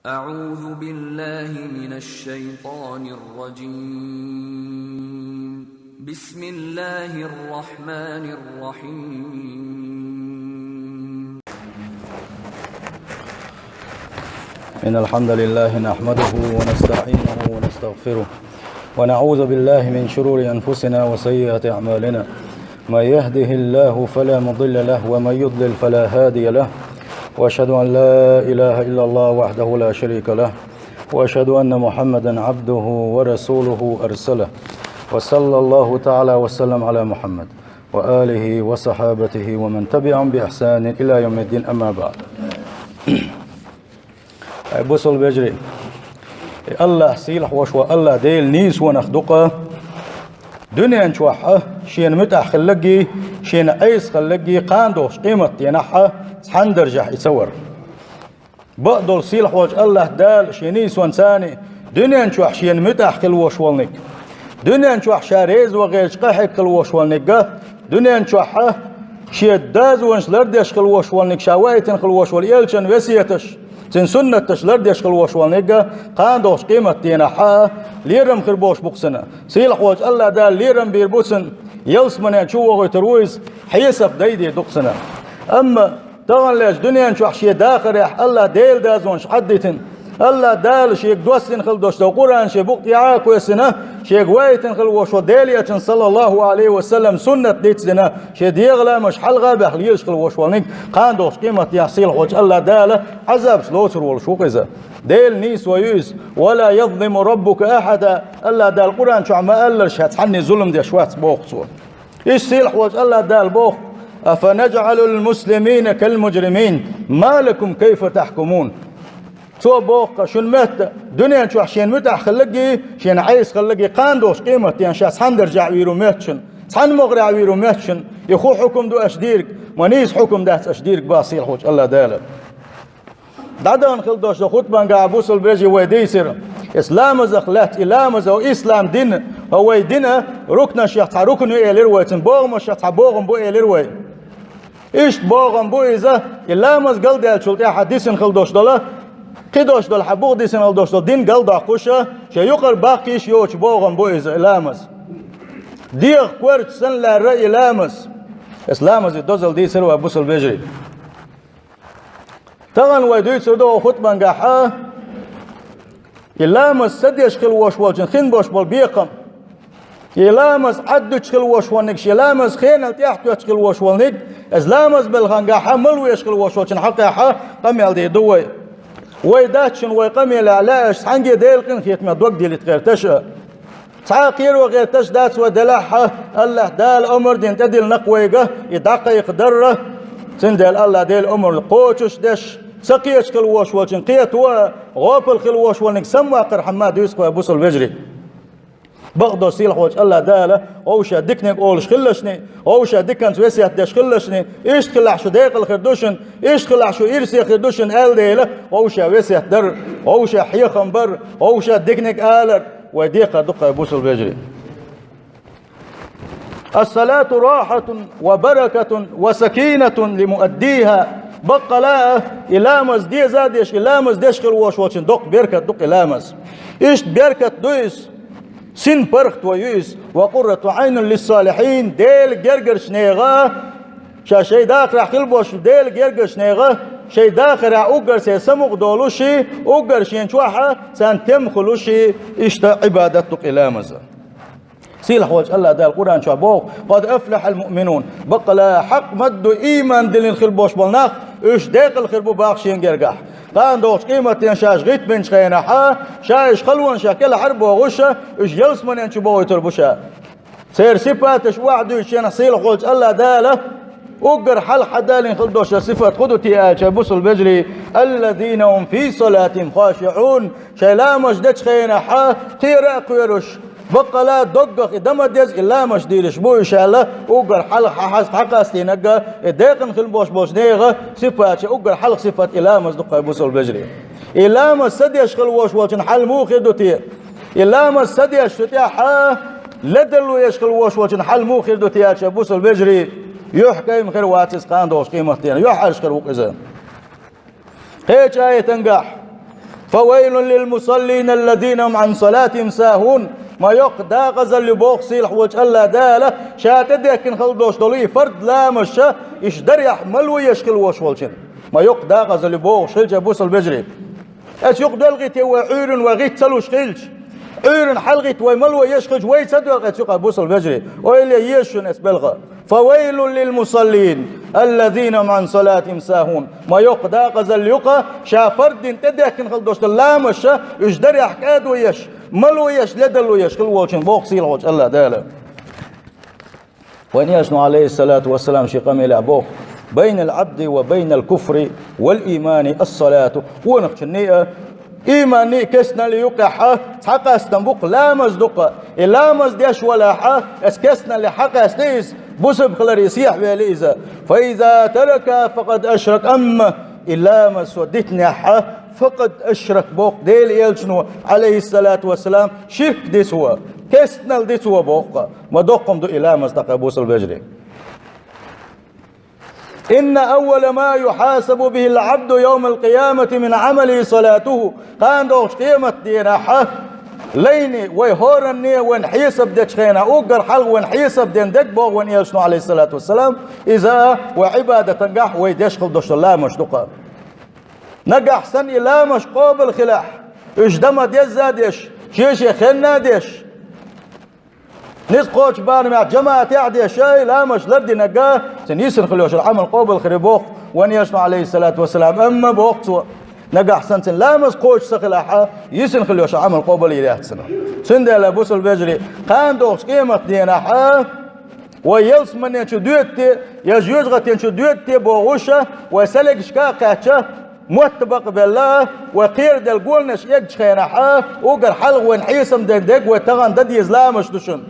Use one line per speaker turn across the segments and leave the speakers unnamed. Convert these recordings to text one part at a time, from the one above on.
أعوذ بالله من الشيطان الرجيم. بسم الله الرحمن الرحيم.
إن الحمد لله نحمده ونستعينه ونستغفره ونعوذ بالله من شرور أنفسنا وسيئات أعمالنا. من يهده الله فلا مضل له ومن يضلل فلا هادي له، وأشهد أن لا إله إلا الله وحده لا شريك له، وأشهد أن محمدا عبده ورسوله أرسله، وصلى الله تعالى وسلم على محمد وآله وصحابته ومن تبعهم بإحسان إلى يوم الدين. أما بعد. بوصل بجري الله سيلح وشوى الله ديل نيس ونخدقه دنيا نشوحه شين متع خلقي شين عيس خلقي قاندوش قيمة ينحه حندرجح يتصور بقدر سيلح وجه الله دال شينيس وانساني دنيا نشوح شين متع خلوش والنك دنيا نشوح شاريز وغير قحك خلوش والنك دنيا نشوحه شيد داز وانش لردش خلوش والنك شاويتن خلوش والإلشن وسيتش تن سنة تشلردش خلوش والنجا قاندوش قيمة تينحا ليرم خربوش بقسنا سيلح وجه الله دال ليرم بيربوسن يلسمن شو ترويز حيسف ديدي دقسنا. أما طبعا ليش دنيا نشوح شي داخل يح الله ديل دازونش حديتن الله دال شيك دوسن خلدوش تو قرآن شي بقطيعا كويسنا شيك ويتن خلوش وديلية صلى الله عليه وسلم سنة ديتنا شي ديغلا مش حلغة بحليش خلوش والنك قاندوش قيمة يحصيل وجه الله دال عذاب سلوتر والشوقزة ديل نيس ويوز ولا يظلم ربك أحدا. الله دال القرآن شو عما قالش هتحني ظلم دي شوات بوخ صور إيش سيلح وجه الله دال بوخ أفنجعل المسلمين كالمجرمين ما لكم كيف تحكمون. تو بوق شن مت دنيا شو حشين متع خلقي شين عيس خلقي قاندوش قيمة يعني شاس حندرجع ويرو ماتشن حن مغرع ويرو ماتشن يخو حكم دو أشديرك ونيس حكم ده أشديرك باصيل حوج الله داله دادان خلدوش دو خطبان قابوس البرجي ويديسر إسلام زخلات إلام زو إسلام دين هو دين ركن شيخ ركن إيلروي تنبوغم شيخ بوغم بو إيلروي إيش بوغم بو إذا إلام قلد الشلطي حديث خلدوش دله قدوش دول حبوغ دي سنال دوش دول دين قلدا قوشة شا يقر باقيش يوش بوغن بوئز إلامز ديغ كورت سن لا رأي إلامز إسلامز الدوزل دي سروا بوصل بجري تغن ويدوي سردو خطبان قاحا إلامز سديش خل وش والجن خين بوش بالبيقم إلامز عدوش خل وش والنكش إلامز خين التيحتو خل وش والنك إسلامز بالغان قاحا ملويش خل وش والجن حقا حا قمي دي دوي ويداتشن ويقمي لعلاش حنجي ديلقن خيت ما دوق ديلت غير تشا تعاقير وغير تش دات ودلعها الله دال أمر دين تدل نقويقه يدقى يقدره سندل الله ديل أمر قوتش دش سقيش خلوش والجن قيت وغوب الخلوش والنك سموا قر حماد يسقى بوص البجري بغضو سيلح وجه الله داله اوشا دكنك اولش خلشني اوشا دكنس وسيات دش خلشني ايش خلع شو ديق الخردوشن ايش خلع شو يرسي خردوشن ال ديله اوشا وسيات در اوشا حيخم بر اوشا دكنك آلر وديق دقة بوصل بجري. الصلاة راحة وبركة وسكينة لمؤديها بقلا إلامز دي زادش إلامز دش خلوش وشن دق بركة دق إلامز ايش بركة دويس سن برخت ويوس وقرة عين للصالحين ديل جرجر شنيغا شي داخل خلبوش ديل جرجر شنيغا شي داخل اوغر سمق دولوشي اوغر شين شوحه سان تم خلوشي اشتا عبادتك الامز سيلح وجه الله ده القرآن شابوه قد أفلح المؤمنون بقلا حق مد إيمان دلين خلبوش بالناخ إيش ديق الخربو باقشين جرقح قان دوش قيمة ينشاش غيت بنش خينحا شايش خلوان شاكل حرب وغشة إيش جلس من ينشبوه يتربوشا سير سفاتش وعدو يشينا سيلح وجه الله داله أقر حل حدالين خلدوش صفات خدو تياج بوص البجري الذين هم في صلاة خاشعون شيلامش دتش خينحا تيراق ويرش بقلا دقق دم ديز إلا مش ديرش بو إن شاء الله أقر حلق حق استينقى دقن خلبوش بوش نيغة صفات أقر حلق صفات إلا مصدق بوصل البجري إلا مصديش خلوش وشن حل مو خدوتي إلا مصديش تتيحا لدلو يشخلوش وشن حل مو خدوتي بوصل البجري يحكي مخير واتس قان دوش قيمتين يحرش خلوق إذا هيك آية تنقح فويل للمصلين الذين هم عن صلاتهم ساهون ما يقدا غزل بوق صيلح وجه الله داله شاتدك ان خلدوش دولي فرد لا مش يشدر يحمل ويشكل وش والشن ما يقدا غزل بوق شلج بوصل بجري اش يقدل غيت وعير وغيت سلوش خلج عير حلغت ويمل ويشخج ويصدق غيت بوصل بجري ويلي يشن اسبلغه فويل للمصلين الذين هم عن صلاتهم ساهون ما يقدا غزل يقى شا فرد تدك ان خلدوش لا مش يشدر يحكاد ويش ملو يش لدل ويش كل وجه بوق صيل وجه الله داله وان يشنو عليه الصلاة والسلام شيقام إلى بوق بين العبد وبين الكفر والإيمان الصلاة ونقشني إيماني كسنا ليقح حق استنبق لا مصدق لا مصديش ولا حق اسكسنا لحق استيس بسب خلر يسيح بيليزا فإذا ترك فقد أشرك أما إلا ما سودتني حق فقد أشرك بوق ديل يلشنو عليه الصلاة والسلام شرك ديس هو كسنا ديس هو بوق ما دوقم دو إلا مصدق بوس البجري إن أول ما يحاسب به العبد يوم القيامة من عمله صلاته كان دوش قيمة دينا حق ليني ويهورني ونحيسب ديش خينا اوقر حلق ونحيسب دين ديك بوغ ون يلشنو عليه الصلاة والسلام إذا وعبادة تنقح ويدشخل دوش الله مشدقا نقح سن إلا مش قابل خلاح اجدم ديزا ديش شيش يخينا ديش نيس قوش بارمع جماعة يعدي شيء لا مش لردي نقاه سن يسن خلوش العمل قابل خريبوخ ون يلشنو عليه الصلاة والسلام أما بوغ سوى نجح سنتين لا مسقوش سخلاحة يسن خلوش عمل قبل يريح سنة سندة لبوس البجري كان دوش قيمة ديناحة ويلس من ينشو دوتي يجوز غت ينشو دوتي بوغوشة وسلق شكاكاتشة متبق بالله وقير دل قولنش يجش خيناحة وقر حلق ونحيسم دندق وتغن دد يزلامش دشن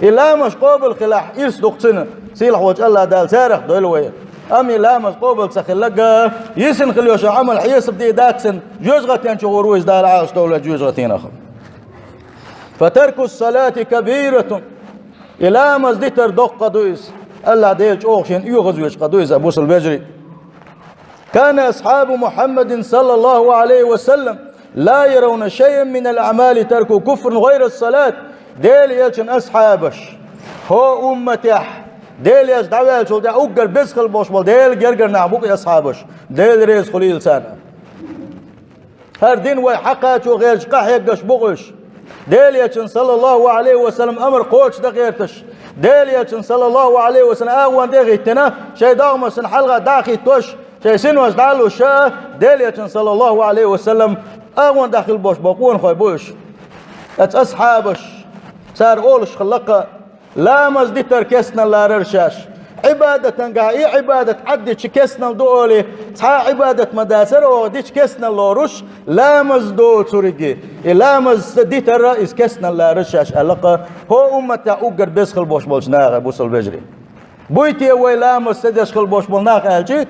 إلامش قبل خلاح إرس دوقتنا سيلح وجه الله دال سارح دولوية أمي لامس قبل سخلقة يسن خليوش عمل حيس بدي داتسن جوزغتين شغوروز دال عاش دولة جوزغتين أخر فترك الصلاة كبيرة إلامس ديتر دق قدويس الله ديلش أوخشين يغزوش قدويس أبوس البجري كان أصحاب محمد صلى الله عليه وسلم لا يرون شيئا من الأعمال تركوا كفر غير الصلاة ديل يلشن أصحابش هو أمتح ديل يش دعوة شو ده أوجر بسخل باش بال ديل جرجر نعبوك يا أصحابش ديل ريز خليل سنة هر دين وحقات وغير شقح يقش بغش ديل يشن صلى الله عليه وسلم أمر قوتش ده غيرتش ديل يشن صلى الله عليه وسلم أول ده غيتنا شيء داغم سن حلقة داخل توش شيء سنوش دعلو شاء ديل يشن صلى الله عليه وسلم أول داخل باش باقون خوي بوش أصحابش صار أولش خلقة لا مزدي تركسنا لا ررشاش عبادة قاعي عبادة عدي كسنا دولي تا عبادة مداسر ودي كسنا لورش لا مزدو تريجي لا مزدي الرئيس كسنا لا رشاش ألقى هو أمة أوجر بسخل بوش بولشناغ بوصل البجري بويتي ولا مستدش خل بوش بولناغ ألجي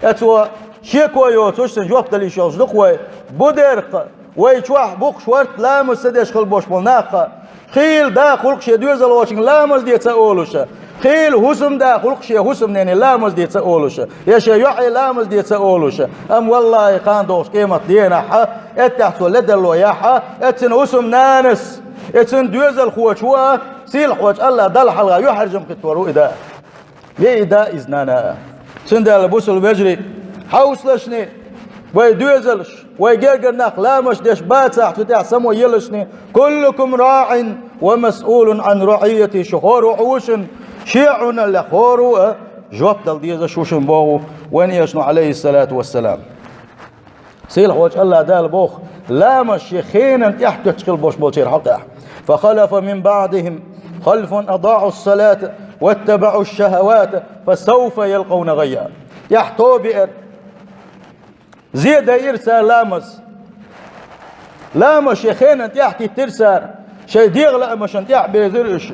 أتوا شيكو يوتوش سنجوق دلي شوش دقوي بودرق ويشوح بوق شورت لا مستدش خل بوش بولناغ خيل دا خلق شي دوزل واشن لا مزدي تسأولوشا خيل حسم دا خلق شي حسم نيني لا مزدي تسأولوشا يا شي يحيي لا مزدي تسأولوشا أم والله كان دوش قيمة دينا حا اتحت ولدلو يا حا اتن حسم نانس اتن دوزل خوشوا سيل خوش الله دل حلقة يحرجم كتورو إدا يا إدا إزنانا سندال بوسل بجري حوصلشني ويدوزلش ويجرجر ناق لا مش ديش باتح تتاع سمو يلشني كلكم راع ومسؤول عن رعيتي شخور وحوشن شيعنا لخورو جواب دل ديزا شوشن بوه وين يشنو عليه الصلاة والسلام سيل حوش الله دال بوخ لا مش يخينا تحت تشكل بوش بوشير حقه فخلف من بعدهم خلف أضاعوا الصلاة واتبعوا الشهوات فسوف يلقون غيا يحتو بئر زيد يرسى لامس يخينا تحتي ترسى شي ديغلا مش انتيح بيزرش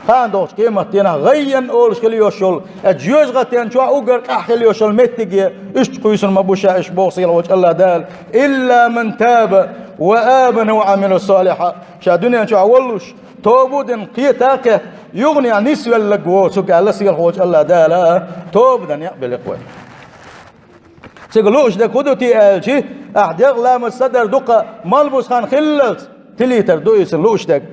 خان دوش قيمة تينا غيّن أولش خليوشل أجيوز غتين شو أوجر أخليوشل متجي إيش قيسون مبوشة إيش بوصيل وجه الله دال إلا من تاب وآمن وعمل الصالحة شادوني شو أولش توبودن قيتاك يغني عن نسوى اللقوة سك الله سيل وجه الله دال توبدن يقبل إخوة سيقلوش ده كدوتي الشي احدق لام الصدر دقة مالبوس خان خلص تليتر دويس اللوش دك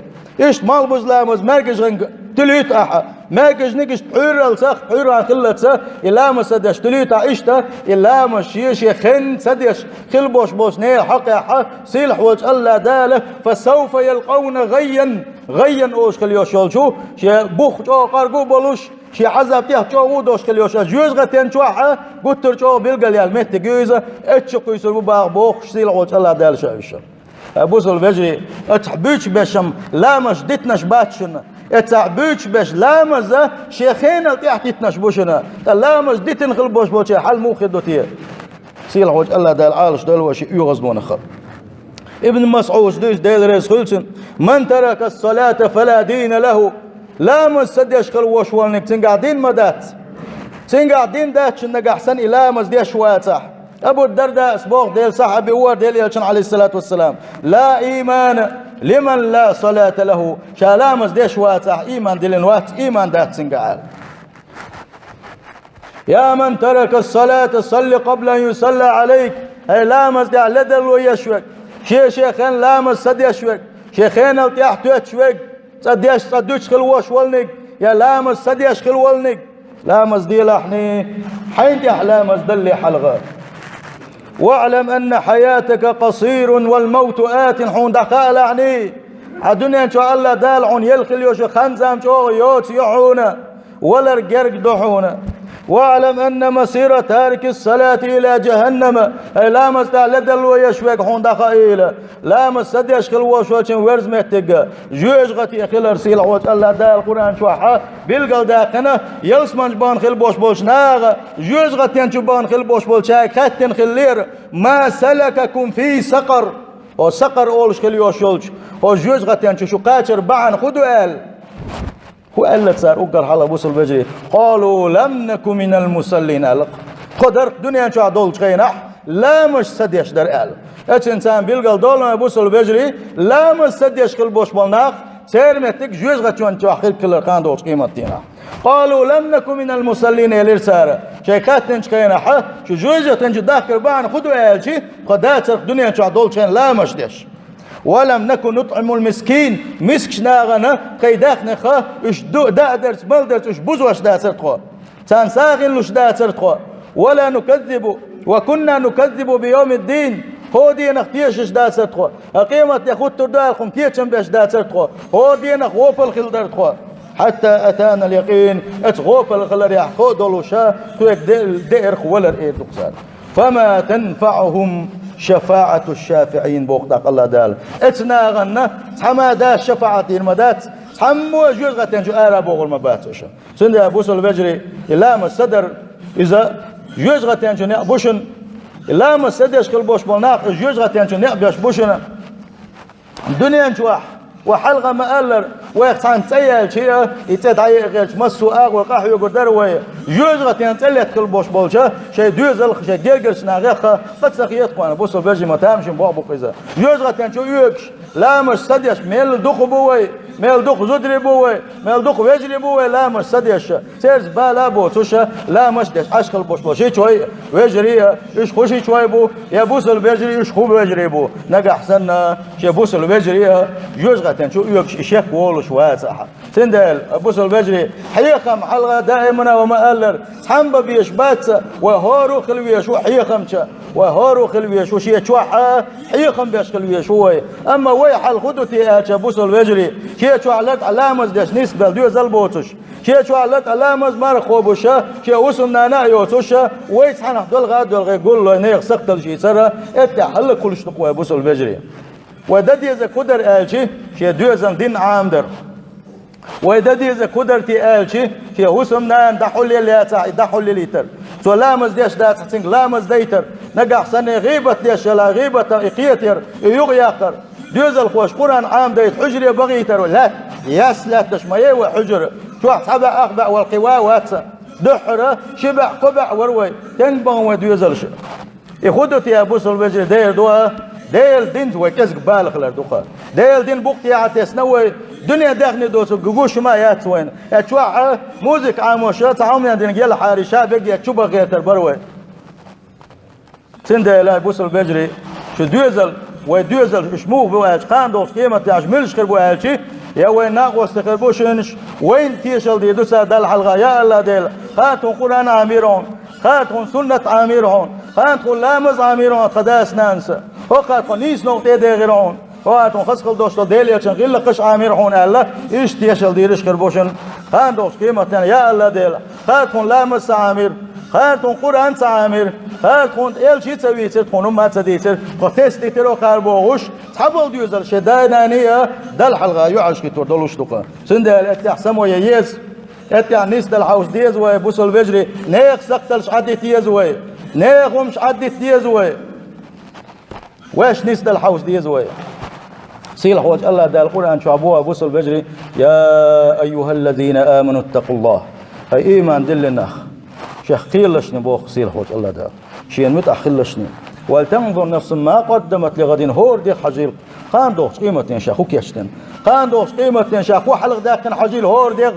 ايش مالبوس لامز مركز غن تليت احا مركز نقش حير السخ حير عن خلص إلام سدش تليت عيشتا إلام شيش خن سدش خلبوش بوسني حق سيلح وجه الله داله فسوف يلقون غيا اوش خليوش شو شي بوخ جو قرقو بولوش شي عذاب تيه جو ودوش خليوش جوز غتين شوحه قتر جو بيلقى يا المت جوزه اتشقوا يسلبوا باغ بوخ سيلح وجه الله داله شايش ابوسل بجري اتحبيش بشم لامش دتنش باتشنا اتعبيش بش لامز شيخين تحتيتنش بوشنا لامز دتن خلبوش بوش حل مو خدوتيه سيلح وجه الله دال عالش دال وشي يغزبون خر ابن مسعود دوس ديل ريس خلصن من ترك الصلاة فلا دين له لا مسديش خلوش والنك تنقعدين مدات تنقعدين دات شنك أحسن إلى مزديش واتح أبو الدرداء سبوغ ديل صحابي هو ديل يلشن عليه الصلاة والسلام لا إيمان لمن لا صلاة له شالا مزديش واتح إيمان ديلن وات إيمان دات تنقعال يا من ترك الصلاة صلي قبل أن يصلى عليك أي لا مزديع لدل ويشوك شيخين لامس صديشوك شيخين التيح توشوك صديش خلوش ولنك يا لامس صديش خلولنك لامس دي لحني حين تيح لامس دلي حلغة واعلم أن حياتك قصير والموت آت حون دخال عني الدنيا إن شاء الله دالعون يلخل يوش خنزام شو يوت يحونا ولا رجرق دحونا واعلم أن مسيرة تارك الصلاة إلى جهنم أي لامس تعلدل ويشوك حون دخائيل لامس سديش خلوش وشن ورز مهتق جوج غتي خل رسيل عوت الله دا القرآن شوحا بالقل داقنا يلسمنج بان خل بوش بوش ناغ جوج غتين بان خل بوش بوش شاك خاتن خلير ما سلككم في سقر وسقر أولش خل يوشولش وجوج غتين شو قاتر بعن خدو آل هو قال صار أقر حلا بوصل بجري قالوا لم نكن من المصلين ألق قدر دنيا شو عدول شينح لا مش سديش در قال اتش انسان بيلقى دول ما بوصل بجري لا مش سديش خل بوش بالناخ سير متك جوز غتشون تو اخر كل كان دوش قيمتنا قالوا لم نكن من المصلين يلير سار شيكات شينح شو جوز تنج داخل بان خدوا الشي قدات دنيا شو عدول شين لا مش ديش ولم نكن نطعم المسكين مسكش ناغنا قيداخنا خا اش دو دا درس بل درس اش بوزواش دا سرتخو سان ساغن لش دا سرتخو ولا نكذب وكنا نكذب بيوم الدين هو دي نختيش اش دا سرتخو قيمة ياخد تردال خمتيشن باش دا سرتخو هو دي نخوف الخل درتخو حتى أتانا اليقين اتغوف الخلر يحخو دولوشا تويك دير خولر ايه دقسان فما تنفعهم شفاعة الشافعين بوقتك الله دال اتنا غنى حما دا شفاعة المدات حمو جوز غتين جو آرا بوغل مباتوشا سند يا بوصل بجري إلام الصدر إذا جوز غتين جو نقبوشن إلام الصدر يشكل بوش بولناق جوز غتين جو نقبوش بوشن الدنيا نشواح وحلقة مقلر ويقطعن تسيال شيء يتدعي غير مسو اغ وقاح يقدر وي جوز غتين تلت كل بوش بولشا شي دوزل شي جيرجرس ناغخه قد سخيت قانا بوصل بجي ما تامش بابو قيزا جوز غتين شو يكش لا مش صديش ميل دخ بوي ميل دخ زدري بوي ميل دخ وجري بوي لا مش صديش سيرز بالا بوتوشا لا مش دش اشكل بوش بوشي شوي وجري ايش خوشي شوي بو يا بوصل بيجري ايش خوب وجري بو نجا احسن شي بوصل بيجري جوز غتين شو يكش شيخ وول شوات صح سندل بوصل بيجري حيخم حلقه دائما وما ألر حنب بيشبات وهارو خلوي شو حيخم وهارو خلوي شو شي شوحه حيخم بيش خلوي شوي اما وي حل خدتي اتشبوسل بيجري شي شو علت علامز داش نسبه دو زلبوتش شي شو علت علامز مر خوبشه شي وسنا نايوتش وي صحن دول غاد يقول له نيق سقط شي سره اتحل كل شنو قوي بوصل بيجري ودد اذا قدر الشي شي دوزن دين عامدر ويددي إذا قدرتي آلشي في وسمنا دحول اللي دحول ليتر سو لامز ديش دا تحسين لامز ديتر نقع سنة غيبة ديش لا غيبة إقيتر يغيقر دوز الخوش قرآن عام ديت حجري بغيتر لا ياس لا تشميه وحجر شو حبع أخبع والقوا واتسا دحرة شبع قبع وروي تنبغ ودوز الشي يخدت يا أبو سلبجري دير دوا ديل دين وكزق بالغ لردوخا ديل دين بوقتي عتيس نوي دنيا داخني دوسو قوش ما يات وين اتشوع موزيك عاموشات عامنا دين يلا حارشا بقي تشوبا غير تربروي سنده لا بوصل بجري شو دوزل ويدوزل شمو بواج قاندوس قيمة تاعش ملش خربوهالشي يا وين ناقوس تخربوشنش وين تيشل دي دوسا دل حلقة يا الله ديل خاتون قرآن عاميرون خاتون سنة عاميرون خاتون لامز عاميرون قداس نانسا وخاتون نيس نقطة ديغيرون وخاتون خسخل دوشتو ديليا چنقل قش عاميرون الله إيش تيشل ديرش خربوشن قاندوس قيمة تاعش يا الله ديل خاتون لامز عامير خاتون قرآن عامير خاتون إل شي تسوي تكون ما تديتر قتست ترو خربوش تحبل ديوزل شدانانية دل حلقة يعش كتور دلوش دقة سنده الاتحسم وييز اتع نيس دل حوس ديز وبوصل بجري نيخ سقتلش عدي تيز وي نيخ ومش عدي تيز وي واش نيس دل حوس ديز وي صيلح وجه الله دال القرآن شعبوها بوصل بجري يا أيها الذين آمنوا اتقوا الله هاي إيمان دلنا شيخ قيلشني بوخ صيلح وجه الله دال شين متأخلشني ولتنظر نفس ما قدمت لغد هور ديك حجيل قاندوش قيمة شيخ وكيشتن قاندوش قيمة شيخ وحلق داكن حجيل هور ديك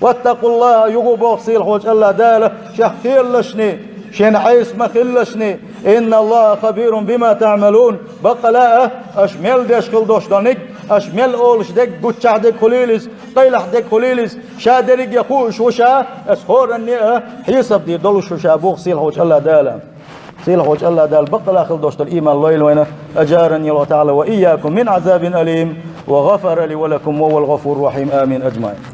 واتقوا الله يغو بوخ صيلح وجه الله دال شيخ قيلشني شين عيس ما خلشني إن الله خبير بما تعملون بقلا أشمل ديش خلدوش دانيك أشمل أولش ديك قوتشع ديك خليلس قيلح ديك خليلس شادريك يخوش وشا أسخور أني حيسب دي دولش وشا بوخ صيلح وجه الله دال صيلح وجه الله دال بقلا خلدوش الإيمان الله يلوينه أجارني الله تعالى وإياكم من عذاب أليم وغفر لي ولكم وهو الغفور الرحيم آمين أجمعين.